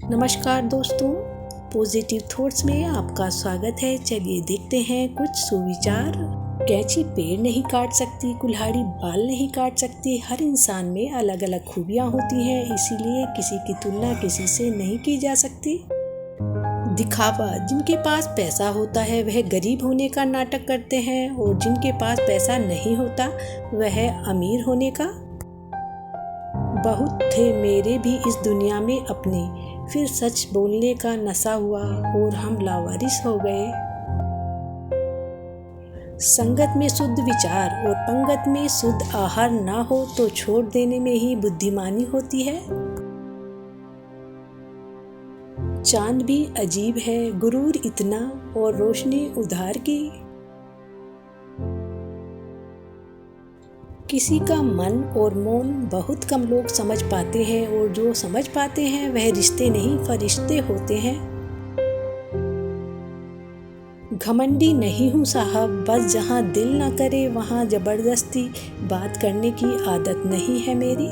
नमस्कार दोस्तों, positive thoughts में आपका स्वागत है। चलिए देखते हैं कुछ सुविचार। कैंची पेड़ नहीं काट सकती, कुल्हाड़ी बाल नहीं काट सकती। हर इंसान में अलग अलग खूबियाँ होती हैं, इसीलिए किसी की तुलना किसी से नहीं की जा सकती। दिखावा, जिनके पास पैसा होता है वह गरीब होने का नाटक करते हैं, और जिनके पास पैसा नहीं होता वह अमीर होने का। बहुत थे मेरे भी इस दुनिया में अपने, फिर सच बोलने का नशा हुआ और हम लावारिस हो गए। संगत में शुद्ध विचार और पंगत में शुद्ध आहार ना हो तो छोड़ देने में ही बुद्धिमानी होती है। चांद भी अजीब है, गुरूर इतना और रोशनी उधार की। किसी का मन और मौन बहुत कम लोग समझ पाते हैं, और जो समझ पाते हैं वह रिश्ते नहीं फरिश्ते होते हैं। घमंडी नहीं हूँ साहब, बस जहाँ दिल न करे वहाँ जबरदस्ती बात करने की आदत नहीं है मेरी।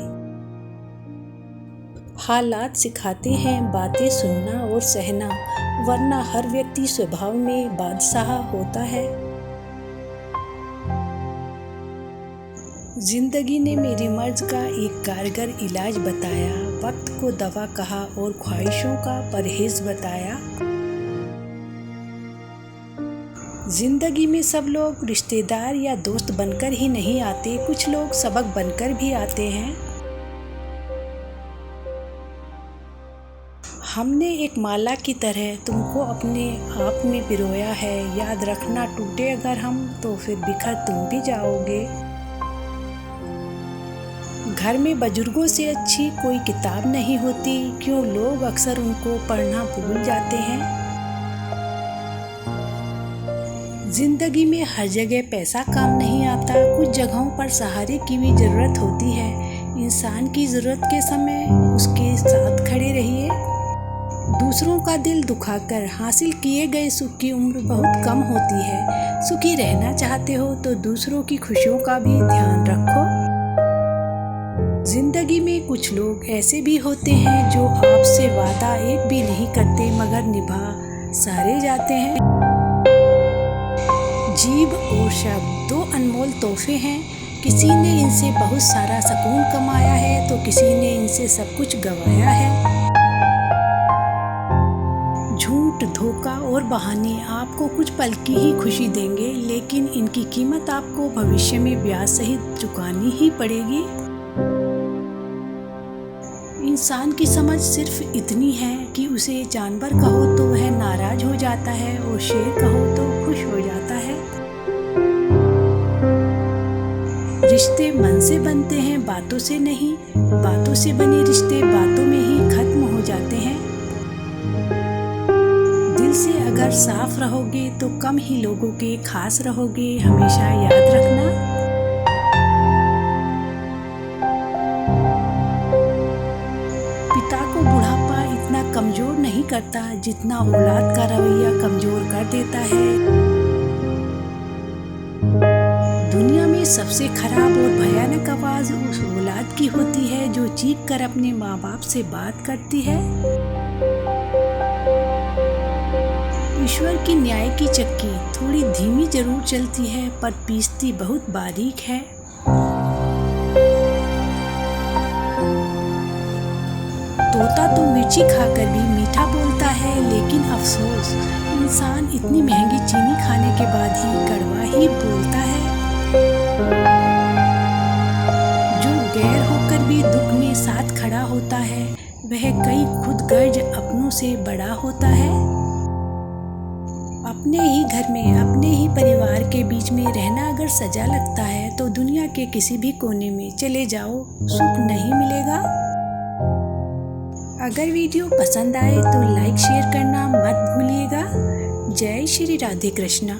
हालात सिखाते हैं बातें सुनना और सहना, वरना हर व्यक्ति स्वभाव में बादशाह होता है। जिंदगी ने मेरे मर्ज का एक कारगर इलाज बताया, वक्त को दवा कहा और ख्वाहिशों का परहेज बताया। जिंदगी में सब लोग रिश्तेदार या दोस्त बनकर ही नहीं आते, कुछ लोग सबक बनकर भी आते हैं। हमने एक माला की तरह तुमको अपने आप में पिरोया है, याद रखना टूटे अगर हम तो फिर बिखर तुम भी जाओगे। घर में बुजुर्गों से अच्छी कोई किताब नहीं होती, क्यों लोग अक्सर उनको पढ़ना भूल जाते हैं। जिंदगी में हर जगह पैसा काम नहीं आता, कुछ जगहों पर सहारे की भी जरूरत होती है। इंसान की जरूरत के समय उसके साथ खड़े रहिए। दूसरों का दिल दुखाकर हासिल किए गए सुख की उम्र बहुत कम होती है। सुखी रहना चाहते हो तो दूसरों की खुशियों का भी ध्यान रखो। जिंदगी में कुछ लोग ऐसे भी होते हैं जो आपसे वादा एक भी नहीं करते, मगर निभा सारे जाते हैं। जीभ और शब्द दो अनमोल तोहफे हैं, किसी ने इनसे बहुत सारा सुकून कमाया है तो किसी ने इनसे सब कुछ गंवाया है। झूठ, धोखा और बहाने आपको कुछ पल की ही खुशी देंगे, लेकिन इनकी कीमत आपको भविष्य में ब्याज सहित चुकानी ही पड़ेगी। इंसान की समझ सिर्फ इतनी है कि उसे जानवर कहो तो वह नाराज हो जाता है और शेर कहो तो खुश हो जाता है। रिश्ते मन से बनते हैं, बातों से नहीं। बातों से बने रिश्ते बातों में ही खत्म हो जाते हैं। दिल से अगर साफ रहोगे तो कम ही लोगों के खास रहोगे, हमेशा याद रखना। पिता को बुढ़ापा इतना कमजोर नहीं करता जितना औलाद का रवैया कमजोर कर देता है। दुनिया में सबसे खराब और भयानक आवाज उस औलाद की होती है जो चीख कर अपने माँ बाप से बात करती है। ईश्वर की न्याय की चक्की थोड़ी धीमी जरूर चलती है, पर पीसती बहुत बारीक है। तोता तो मिर्ची खाकर भी मीठा बोलता है, लेकिन अफसोस इंसान इतनी महंगी चीनी खाने के बाद ही कड़वा ही बोलता है। जो गैर होकर भी दुख में साथ खड़ा होता है, वह कई खुद गर्ज अपनों से बड़ा होता है। अपने ही घर में अपने ही परिवार के बीच में रहना अगर सजा लगता है तो दुनिया के किसी भी कोने में चले जाओ, सुख नहीं मिलेगा। अगर वीडियो पसंद आए तो लाइक शेयर करना मत भूलिएगा। जय श्री राधे कृष्णा।